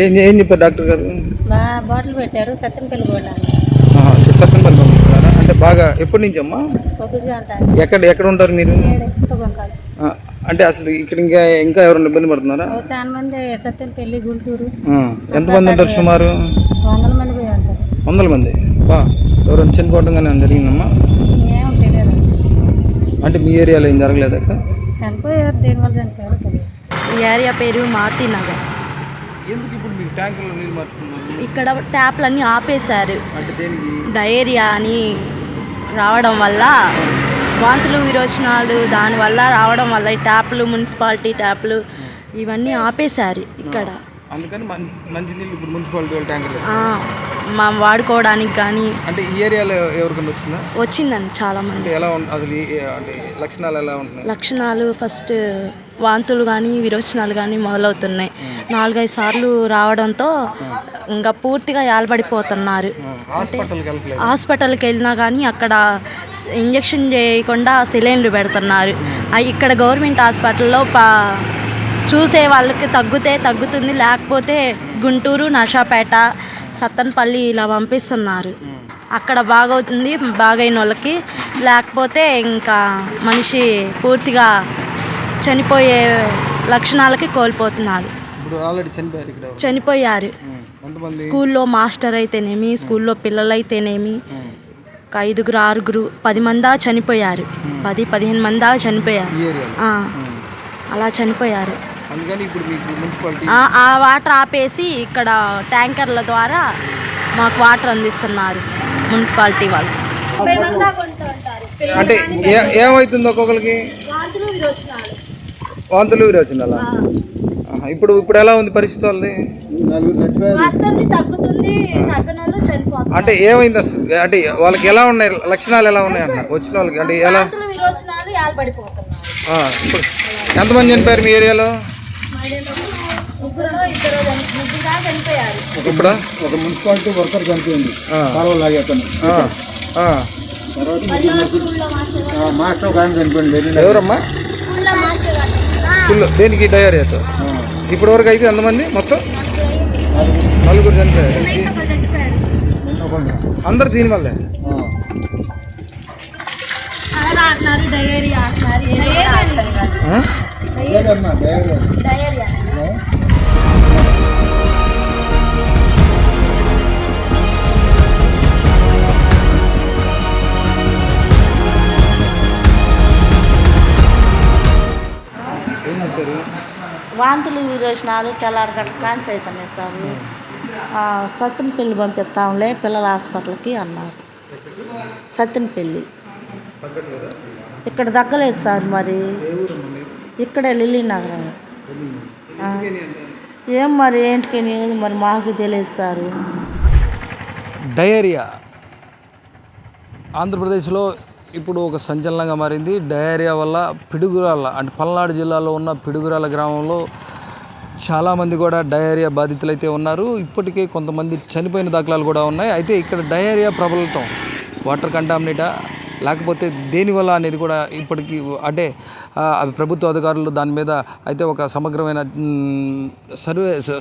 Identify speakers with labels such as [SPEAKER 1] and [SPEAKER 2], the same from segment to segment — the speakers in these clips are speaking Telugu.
[SPEAKER 1] ఏం ఏం చెప్పారు డాక్టర్ గారు?
[SPEAKER 2] బాటిల్ పెట్టారు, సత్తంపల్లి కూడా
[SPEAKER 1] సత్తెనపల్లి పంపిస్తున్నారా? అంటే బాగా ఎప్పటి నుంచి అమ్మా?
[SPEAKER 2] పొద్దుగా
[SPEAKER 1] ఎక్కడ ఎక్కడ ఉంటారు మీరు? అంటే అసలు ఇక్కడ ఇంకా ఇంకా ఎవరైనా ఇబ్బంది పడుతున్నారా?
[SPEAKER 2] చాలా మంది సత్తంపల్లి, గుంటూరు.
[SPEAKER 1] ఎంతమంది ఉంటారు సుమారు?
[SPEAKER 2] 100 మంది పోయి ఉంటారు.
[SPEAKER 1] 100 మంది. ఎవరైనా చనిపోవడం కానీ జరిగిందమ్మా?
[SPEAKER 2] ఏమో తెలియదు.
[SPEAKER 1] అంటే మీ ఏరియాలో ఏం జరగలేదు అక్క?
[SPEAKER 2] చనిపోయారు, దేనివల్ల చనిపోయారో తెలియదు.
[SPEAKER 3] ఈ ఏరియా పేరు మారుతి నగర్.
[SPEAKER 1] ఎందుకు ఇప్పుడు మీరు ట్యాంకులో నీళ్ళు మార్చుకున్నారు?
[SPEAKER 3] ఇక్కడ ట్యాప్లన్నీ ఆపేశారు.
[SPEAKER 1] అంటే దేనికి?
[SPEAKER 3] డయేరియా అని రావడం వల్ల, వాంతులు విరోచనాలు దానివల్ల రావడం వల్ల ఈ ట్యాప్లు, మున్సిపాలిటీ ట్యాప్లు ఇవన్నీ ఆపేశారు ఇక్కడ.
[SPEAKER 1] అందుకని మంచి నీళ్ళు ఇప్పుడు మున్సిపాలిటీ వాళ్ళు ట్యాంకర్లు
[SPEAKER 3] మా వాడుకోవడానికి కానీ.
[SPEAKER 1] అంటే ఈ ఏరియాలో ఎవరికైనా వచ్చిందా?
[SPEAKER 3] వచ్చిందండి చాలా మంది.
[SPEAKER 1] ఎలా అసలు అంటే లక్షణాలు ఎలా ఉంటున్నాయి?
[SPEAKER 3] లక్షణాలు ఫస్ట్ వాంతులు కానీ విరోచనాలు కానీ మొదలవుతున్నాయి. 4-5 సార్లు రావడంతో ఇంకా పూర్తిగా ఏలబడిపోతున్నారు. హాస్పిటల్కి వెళ్ళినా కానీ అక్కడ ఇంజెక్షన్ చేయకుండా సిలిండర్ పెడుతున్నారు. ఇక్కడ గవర్నమెంట్ హాస్పిటల్లో చూసే వాళ్ళకి తగ్గుతుంది, లేకపోతే గుంటూరు, నర్సాపేట, సత్తెనపల్లి ఇలా పంపిస్తున్నారు. అక్కడ బాగవుతుంది బాగైన వాళ్ళకి, లేకపోతే ఇంకా మనిషి పూర్తిగా చనిపోయే లక్షణాలకి కోల్పోతున్నారు. చనిపోయారు. స్కూల్లో మాస్టర్ అయితేనేమి, స్కూల్లో పిల్లలు అయితేనేమి, 5-6, 10 మంది చనిపోయారు. 10-15 మంది చనిపోయారు. అలా చనిపోయారు. ఆ వాటర్ ఆపేసి ఇక్కడ ట్యాంకర్ల ద్వారా మాకు వాటర్ అందిస్తున్నారు మున్సిపాలిటీ వాళ్ళు.
[SPEAKER 1] అంటే ఏమవుతుంది ఒక్కొక్కరికి? వాంతులు విరోచనాలా? ఇప్పుడు ఎలా ఉంది పరిస్థితి వాళ్ళది? అంటే ఏమైంది అసలు? అంటే వాళ్ళకి ఎలా ఉన్నాయి లక్షణాలు, ఎలా ఉన్నాయి అన్న వచ్చిన వాళ్ళకి? అంటే ఎలా? ఎంతమంది చనిపోయారు మీ ఏరియాలో? ఇప్పుడు
[SPEAKER 4] ఒక మున్సిపాలిటీ వర్కర్ చనిపోయింది, మాస్టర్ కానీ చనిపోయింది.
[SPEAKER 1] ఎవరమ్మా? దేనికి? డయేరియాతో. ఇప్పటి వరకు అయితే ఎంతమంది? మొత్తం 4 చనిపోయారు. అందరు దీనివల్లే.
[SPEAKER 5] వాంతులు విరోచనాలు తెల్లారగట్ల కానీ అవుతున్నాయి సార్. సత్తెనపల్లి పంపిస్తాంలే పిల్లల హాస్పిటల్కి అన్నారు. సత్తెనపల్లి ఇక్కడ తగ్గలేదు సార్. మరి ఇక్కడే లిల్లీ నగరం. ఏం మరి ఏంటికి మరి మాకు తెలియదు సార్.
[SPEAKER 1] డయేరియా ఆంధ్రప్రదేశ్లో ఇప్పుడు ఒక సంచలనంగా మారింది. డయేరియా వల్ల పిడుగురాళ్ళ, అంటే పల్నాడు జిల్లాలో ఉన్న పిడుగురాళ్ళ గ్రామంలో చాలామంది కూడా డయేరియా బాధితులు అయితే ఉన్నారు. ఇప్పటికే కొంతమంది చనిపోయిన దాఖలాలు కూడా ఉన్నాయి. అయితే ఇక్కడ డయేరియా ప్రబలతం వాటర్ కంటామినేటా లేకపోతే దేనివల్ల అనేది కూడా ఇప్పటికీ అంటే ప్రభుత్వ అధికారులు దాని మీద అయితే ఒక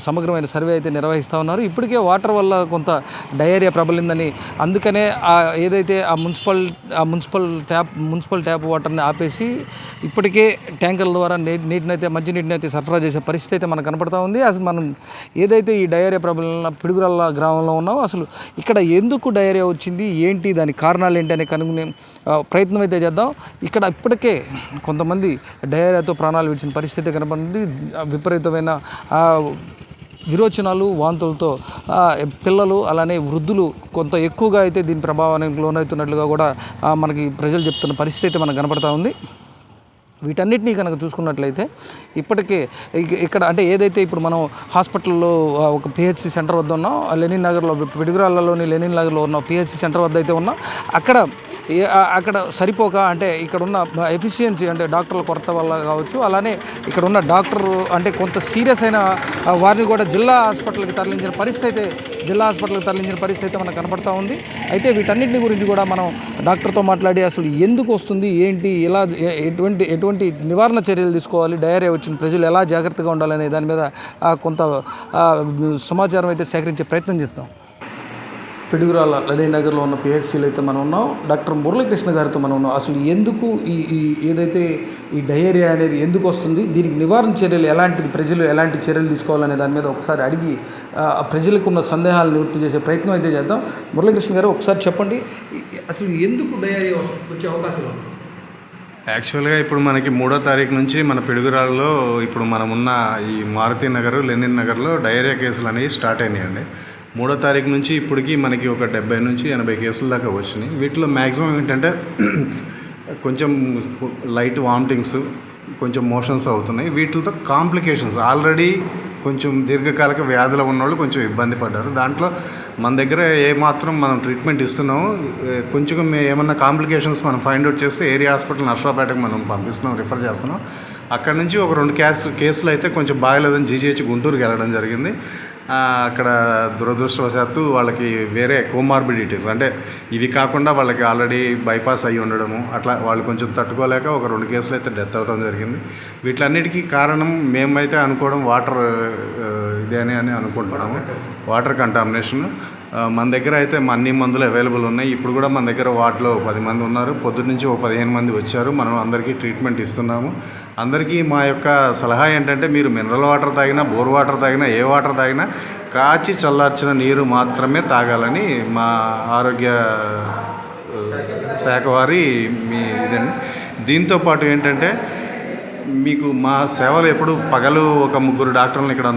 [SPEAKER 1] సమగ్రమైన సర్వే అయితే నిర్వహిస్తూ ఉన్నారు. ఇప్పటికే వాటర్ వల్ల కొంత డయేరియా ప్రబలిందని, అందుకనే ఏదైతే ఆ మున్సిపల్ ట్యాప్ వాటర్ని ఆపేసి ఇప్పటికే ట్యాంకర్ల ద్వారా మంచినీటిని అయితే సరఫరా చేసే పరిస్థితి అయితే మనకు కనపడతా ఉంది. అసలు మనం ఏదైతే ఈ డయేరియా ప్రబలిన పిడుగురాళ్ళ గ్రామంలో ఉన్నామో అసలు ఇక్కడ ఎందుకు డయేరియా వచ్చింది, ఏంటి దాని కారణాలు ఏంటి అనే కనుగొనే ప్రయత్నం అయితే చేద్దాం. ఇక్కడ ఇప్పటికే కొంతమంది డయేరియాతో ప్రాణాలు విడిచిన పరిస్థితి కనపడింది. విపరీతమైన విరోచనాలు, వాంతులతో పిల్లలు అలానే వృద్ధులు కొంత ఎక్కువగా అయితే దీని ప్రభావానికి లోనవుతున్నట్లుగా కూడా మనకి ప్రజలు చెప్తున్న పరిస్థితి అయితే మనకు కనపడతా ఉంది. వీటన్నిటినీ కనుక చూసుకున్నట్లయితే ఇప్పటికే ఇక్కడ అంటే ఏదైతే ఇప్పుడు మనం హాస్పిటల్లో ఒక పిహెచ్సి సెంటర్ వద్ద ఉన్నాం, లెనిన్ నగర్లో పిడుగురాళ్ళలోని లెనిన్ నగర్లో ఉన్న పిహెచ్సి సెంటర్ వద్ద అయితే ఉన్నాం. అక్కడ అక్కడ సరిపోక అంటే ఇక్కడ ఉన్న ఎఫిషియన్సీ అంటే డాక్టర్ల కొరత వల్ల కావచ్చు, అలానే ఇక్కడ ఉన్న డాక్టర్ అంటే కొంత సీరియస్ అయిన వారిని కూడా జిల్లా హాస్పిటల్కి తరలించిన పరిస్థితి అయితే మనకు కనపడతా ఉంది. అయితే వీటన్నిటిని గురించి కూడా మనం డాక్టర్తో మాట్లాడి అసలు ఎందుకు వస్తుంది, ఏంటి, ఎలా, ఎటువంటి నివారణ చర్యలు తీసుకోవాలి, డయేరియా వచ్చిన ప్రజలు ఎలా జాగ్రత్తగా ఉండాలనే దాని మీద కొంత సమాచారం అయితే సేకరించే ప్రయత్నం చేద్దాం. పిడుగురాల లలినగర్లో ఉన్న పిహెచ్సిలో అయితే మనం ఉన్నాం. డాక్టర్ మురళీకృష్ణ గారితో మనం ఉన్నాం. అసలు ఎందుకు ఈ ఏదైతే ఈ డయేరియా అనేది ఎందుకు వస్తుంది, దీనికి నివారణ చర్యలు ఎలాంటిది, ప్రజలు ఎలాంటి చర్యలు తీసుకోవాలనే దాని మీద ఒకసారి అడిగి ప్రజలకు ఉన్న సందేహాలు నివృత్తి చేసే ప్రయత్నం అయితే చేద్దాం. మురళీకృష్ణ గారు ఒకసారి చెప్పండి, అసలు ఎందుకు డయేరియా వచ్చే అవకాశాలు?
[SPEAKER 6] యాక్చువల్గా ఇప్పుడు మనకి 3వ తారీఖు నుంచి మన పిడుగురాళ్ళలో ఇప్పుడు మనమున్న ఈ మారుతి నగర్, లెనిన్ నగర్లో డయేరియా కేసులు అనేవి స్టార్ట్ అయినాయండి. 3వ తారీఖు నుంచి ఇప్పటికి మనకి ఒక 70 నుంచి 80 కేసుల దాకా వచ్చినాయి. వీటిలో మ్యాక్సిమం ఏంటంటే కొంచెం లైట్ వామిటింగ్స్, కొంచెం మోషన్స్ అవుతున్నాయి. వీటితో కాంప్లికేషన్స్ ఆల్రెడీ కొంచెం దీర్ఘకాలిక వ్యాధులు ఉన్నవాళ్ళు కొంచెం ఇబ్బంది పడ్డారు. దాంట్లో మన దగ్గర ఏమాత్రం మనం ట్రీట్మెంట్ ఇస్తున్నాము, కొంచెం ఏమన్నా కాంప్లికేషన్స్ మనం ఫైండ్ అవుట్ చేస్తే ఏరియా హాస్పిటల్ నర్సాపేటకు మనం పంపిస్తున్నాం, రిఫర్ చేస్తున్నాం. అక్కడ నుంచి ఒక 2 కేసులు అయితే కొంచెం బాగలేదని జీజీహెచ్ గుంటూరుకి వెళ్ళడం జరిగింది. అక్కడ దురదృష్టవశాత్తు వాళ్ళకి వేరే కోమార్బిడిటీస్ అంటే ఇవి కాకుండా వాళ్ళకి ఆల్రెడీ బైపాస్ అయ్యి ఉండడము, అట్లా వాళ్ళు కొంచెం తట్టుకోలేక ఒక 2 కేసులు అయితే డెత్ అవ్వడం జరిగింది. వీటన్నిటికీ కారణం మేమైతే అనుకోవడం వాటర్ ఇదే అని అనుకుంటున్నాము, వాటర్ కంటామినేషన్. మన దగ్గర అయితే అన్ని మందులు అవైలబుల్ ఉన్నాయి. ఇప్పుడు కూడా మన దగ్గర వార్డులో 10 మంది ఉన్నారు. పొద్దున్న నుంచి 15 మంది వచ్చారు. మనం అందరికీ ట్రీట్మెంట్ ఇస్తున్నాము. అందరికీ మా యొక్క సలహా ఏంటంటే మీరు మినరల్ వాటర్ తాగినా, బోర్ వాటర్ తాగినా, ఏ వాటర్ తాగినా కాచి చల్లార్చిన నీరు మాత్రమే తాగాలని మా ఆరోగ్య శాఖ వారి ఇదండి. దీంతోపాటు ఏంటంటే మీకు మా సేవలు ఎప్పుడు పగలు ఒక 3 డాక్టర్లను ఇక్కడ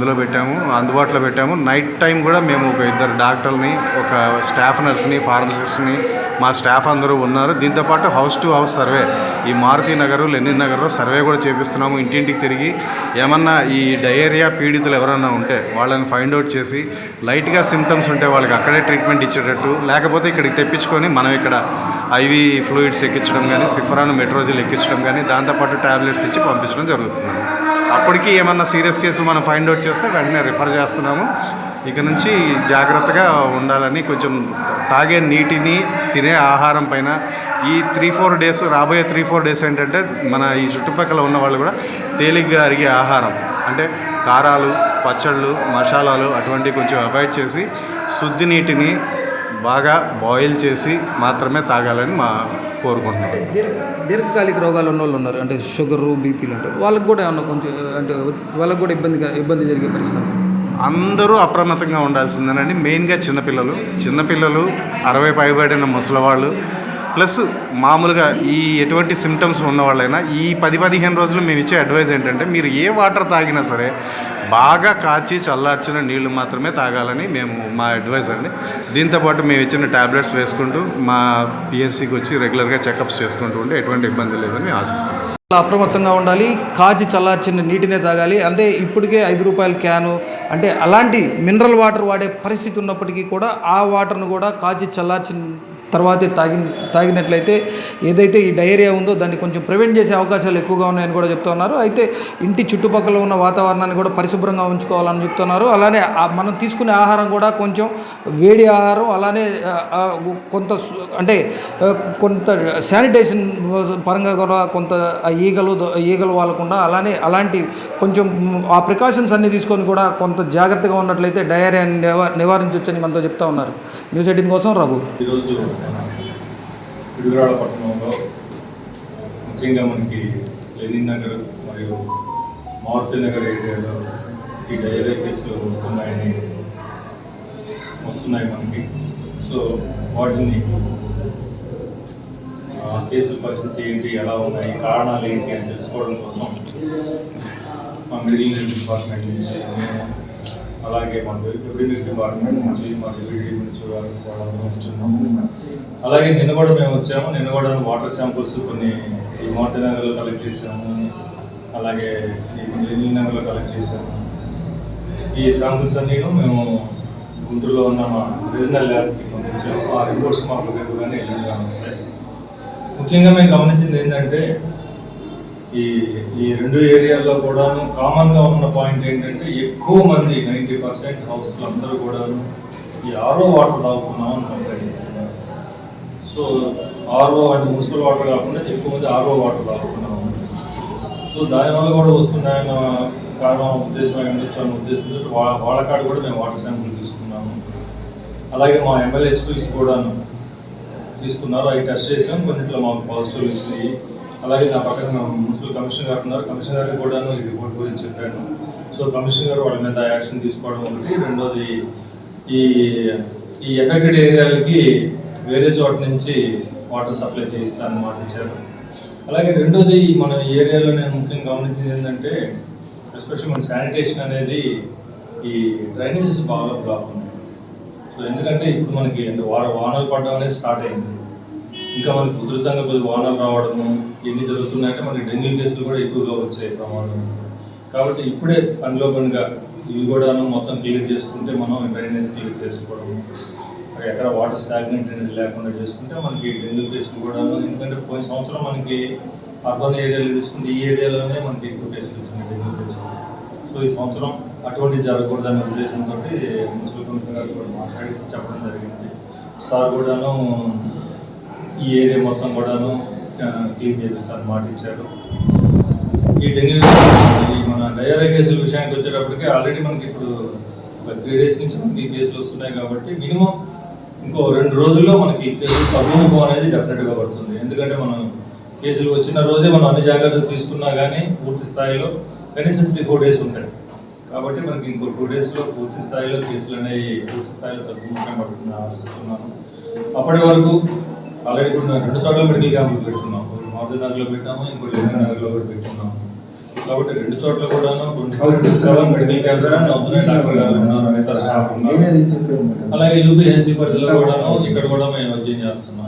[SPEAKER 6] అందుబాటులో పెట్టాము. నైట్ టైం కూడా మేము ఒక 2 డాక్టర్ని, ఒక స్టాఫ్ నర్స్ని, ఫార్మసిస్ట్ని, మా స్టాఫ్ అందరూ ఉన్నారు. దీంతోపాటు హౌస్ టు హౌస్ సర్వే, ఈ మారుతి నగరు, లెనిన్ నగర్లో సర్వే కూడా చేపిస్తున్నాము. ఇంటింటికి తిరిగి ఏమన్నా ఈ డయేరియా పీడితులు ఎవరన్నా ఉంటే వాళ్ళని ఫైండ్ అవుట్ చేసి లైట్గా సిమ్టమ్స్ ఉంటే వాళ్ళకి అక్కడే ట్రీట్మెంట్ ఇచ్చేటట్టు, లేకపోతే ఇక్కడికి తెప్పించుకొని మనం ఇక్కడ ఐవి ఫ్లూయిడ్స్ ఎక్కించడం కానీ, సిఫరాను మెట్రోజిల్ ఎక్కించడం కానీ, దాంతోపాటు ట్యాబ్లెట్స్ ఇచ్చి పంపించడం జరుగుతుంది. అప్పటికి ఏమన్నా సీరియస్ కేసులు మనం ఫైండ్ అవుట్ చేస్తే వెంటనే రిఫర్ చేస్తున్నాము. ఇక నుంచి జాగ్రత్తగా ఉండాలని, కొంచెం తాగే నీటిని, తినే ఆహారం పైన ఈ 3-4 డేస్, రాబోయే 3-4 డేస్ ఏంటంటే మన ఈ చుట్టుపక్కల ఉన్న వాళ్ళు కూడా తేలిగ్గా అరిగే ఆహారం అంటే కారాలు, పచ్చళ్ళు, మసాలాలు అటువంటివి కొంచెం అవాయిడ్ చేసి శుద్ధి నీటిని బాగా బాయిల్ చేసి మాత్రమే తాగాలని కోరుకుంటున్నాం.
[SPEAKER 1] దీర్ఘకాలిక రోగాలు ఉన్న వాళ్ళు ఉన్నారు, అంటే షుగరు, బీపీలు అంటారు, వాళ్ళకి కూడా ఏమన్నా కొంచెం అంటే వాళ్ళకి కూడా ఇబ్బంది జరిగే పరిస్థితి?
[SPEAKER 6] అందరూ అప్రమత్తంగా ఉండాల్సిందేనండి. మెయిన్గా చిన్నపిల్లలు 60 పైబడిన ముసలివాళ్ళు, ప్లస్ మామూలుగా ఈ ఎటువంటి సిమ్టమ్స్ ఉన్న వాళ్ళైనా ఈ 10-15 రోజులు మేము ఇచ్చే అడ్వైజ్ ఏంటంటే మీరు ఏ వాటర్ తాగినా సరే బాగా కాచి చల్లార్చిన నీళ్లు మాత్రమే తాగాలని మా అడ్వైజ్ అండి. దీంతోపాటు మేము ఇచ్చిన ట్యాబ్లెట్స్ వేసుకుంటూ మా పిఎస్సికి వచ్చి రెగ్యులర్గా చెకప్స్ చేసుకుంటూ ఉంటే ఎటువంటి ఇబ్బంది లేదని ఆశిస్తున్నాం.
[SPEAKER 1] అప్రమత్తంగా ఉండాలి, కాచి చల్లార్చిన నీటినే తాగాలి. అంటే ఇప్పటికే 5 రూపాయల క్యాను అంటే అలాంటి మినరల్ వాటర్ వాడే పరిస్థితి ఉన్నప్పటికీ కూడా ఆ వాటర్ను కూడా కాచి చల్లార్చిన తర్వాతే తాగినట్లయితే ఏదైతే ఈ డయేరియా ఉందో దాన్ని కొంచెం ప్రివెంట్ చేసే అవకాశాలు ఎక్కువగా ఉన్నాయని కూడా చెప్తూ ఉన్నారు. అయితే ఇంటి చుట్టుపక్కల ఉన్న వాతావరణాన్ని కూడా పరిశుభ్రంగా ఉంచుకోవాలని చెప్తున్నారు. అలానే మనం తీసుకునే ఆహారం కూడా కొంచెం వేడి ఆహారం, అలానే కొంత శానిటేషన్ పరంగా కూడా కొంత ఈగలు వాలకుండా అలాంటి కొంచెం ఆ ప్రికాషన్స్ అన్నీ తీసుకొని కూడా కొంత జాగ్రత్తగా ఉన్నట్లయితే డయేరియాని నివారించవచ్చని మనతో చెప్తా ఉన్నారు. న్యూస్ 18 కోసం రఘు.
[SPEAKER 7] పిడుగురాళ్ళ పట్టణంలో ముఖ్యంగా మనకి లెనిన్ నగర్ మరియు మారుతి నగర్ ఏరియాలో ఈ డయేరియా కేసులు వస్తున్నాయి మనకి. సో వాటిని కేసుల పరిస్థితి ఏంటి, ఎలా ఉన్నాయి, కారణాలు ఏంటి అని తెలుసుకోవడం కోసం మా మెడికల్ డిపార్ట్మెంట్ నుంచి మేము, అలాగే మా వెటర్నరీ డిపార్ట్మెంట్ నుంచి, మా డిగ్రీ నుంచి వచ్చున్నాము. అలాగే నిన్న కూడా మేము వచ్చాము. నిన్న కూడా వాటర్ శాంపుల్స్ కొన్ని ఈ మారుతి నగర్లో కలెక్ట్ చేసాము, అలాగే ఈ లెనిన్ నగర్లో కలెక్ట్ చేసాము. ఈ శాంపుల్స్ అన్నీ మేము గుంటూరులో ఉన్న మా రీజనల్ ల్యాబ్కి పంపించాము. ఆ రిపోర్ట్స్ మాకు దగ్గరగానే ఎల్లుండిగా వస్తాయి. ముఖ్యంగా మేము గమనించింది ఏంటంటే ఈ ఈ రెండు ఏరియాల్లో కూడాను కామన్గా ఉన్న పాయింట్ ఏంటంటే ఎక్కువ మంది 90% హౌస్లు అందరూ కూడాను ఈ ఆర్ఓ వాటర్ తాగుతున్నామని కంప్లైంట్ చేస్తున్నారు. సో ఆర్ఓ అంటే మున్సిపల్ వాటర్ కాకుండా ఎక్కువ మంది ఆర్ఓ వాటర్ తాగుతున్నాము. సో దానివల్ల కూడా వస్తున్నాయన్న కారణం ఉద్దేశం ఉండొచ్చు అన్న ఉద్దేశంతో వాళ్ళ కాడ కూడా మేము వాటర్ శాంపుల్ తీసుకున్నాము. అలాగే మా MLHPs కూడాను తీసుకున్నారు, అవి టెస్ట్ చేసాం, కొన్నిట్లో మాకు పాజిటివ్ వచ్చినాయి. అలాగే నా పక్కన మున్సిపల్ కమిషనర్ గారు ఉన్నారు, కమిషనర్ గారికి కూడాను ఈ రిపోర్ట్ గురించి చెప్పాను. సో కమిషనర్ గారు వాళ్ళ మీద యాక్షన్ తీసుకోవడం ఒకటి, రెండోది ఈ ఈ ఎఫెక్టెడ్ ఏరియాలకి వేరే చోట నుంచి వాటర్ సప్లై చేయిస్తానని మాట ఇచ్చారు. అలాగే రెండోది మన ఏరియాలో నేను ముఖ్యంగా గమనించింది ఏంటంటే ఎస్పెషల్లీ మన శానిటేషన్ అనేది ఈ డ్రైనేజెస్ బాగా బ్లాక్ ఉన్నాయి. సో ఎందుకంటే ఇప్పుడు మనకి వానలు పడడం అనేది స్టార్ట్ అయింది, ఇంకా మనకి ఉధృతంగా కొద్ది వానలు రావడము ఎన్ని జరుగుతున్నాయంటే మనకి డెంగ్యూ కేసులు కూడా ఎక్కువగా వచ్చాయి ప్రమాదం. కాబట్టి ఇప్పుడే పనిలో పనిగా ఇవి కూడాను మొత్తం క్లియర్ చేసుకుంటే మనం డ్రైనేజ్ క్లియర్ చేసుకోవడము, ఎక్కడ వాటర్ స్టాగ్నెంట్ అనేది లేకుండా చేసుకుంటే మనకి డెంగ్యూ కేసులు కూడాను, ఎందుకంటే పోయిన సంవత్సరం మనకి అర్బన్ ఏరియాలో తీసుకుంటే ఈ ఏరియాలోనే మనకి ఎక్కువ కేసులు వచ్చినాయి డెంగ్యూ కేసులు. సో ఈ సంవత్సరం అటువంటివి జరగకూడదనే ఉద్దేశంతో మున్సిపల్ కమిషనర్ గారితో కూడా మాట్లాడి చెప్పడం జరిగింది. సార్ కూడాను ఈ ఏరియా మొత్తం కూడాను క్లీన్ చేపిస్తాను మాట ఇచ్చారు. ఈ డెంగ్యూ మన డయేరియా కేసుల విషయానికి వచ్చేటప్పటికి ఆల్రెడీ మనకి ఇప్పుడు ఒక 3 days నుంచి మనకి కేసులు వస్తున్నాయి కాబట్టి మినిమం ఇంకో 2 రోజుల్లో మనకి కేసులు తగ్గుముఖం అనేది డెఫినెట్గా పడుతుంది. ఎందుకంటే మనం కేసులు వచ్చిన రోజే మనం అన్ని జాగ్రత్తలు తీసుకున్నా కానీ పూర్తి స్థాయిలో కనీసం 3-4 days ఉంటాయి. కాబట్టి మనకి ఇంకో 2 daysలో పూర్తి స్థాయిలో కేసులు అనేవి పూర్తి స్థాయిలో తగ్గుముఖం పడుతుందని ఆశిస్తున్నాను. అప్పటి వరకు ఆల్రెడీ ఇప్పుడు 2 చోట్ల మెడికల్ క్యాంపులు పెట్టుకున్నాం, మహబూబ్నగర్లో పెట్టాము, ఇంకోటి నగర్లో కూడా పెట్టుకున్నాము. కాబట్టి 2 చోట్ల కూడాను 24/7 మెడికల్ క్యాంప్స్ అవుతున్నాయి, డాక్టర్ గారు ఉన్నారు, మిగతా స్టాఫ్ ఉన్నారు. అలాగే UPSC పరిధిలో కూడాను ఇక్కడ కూడా మేము వైద్యం చేస్తున్నాం.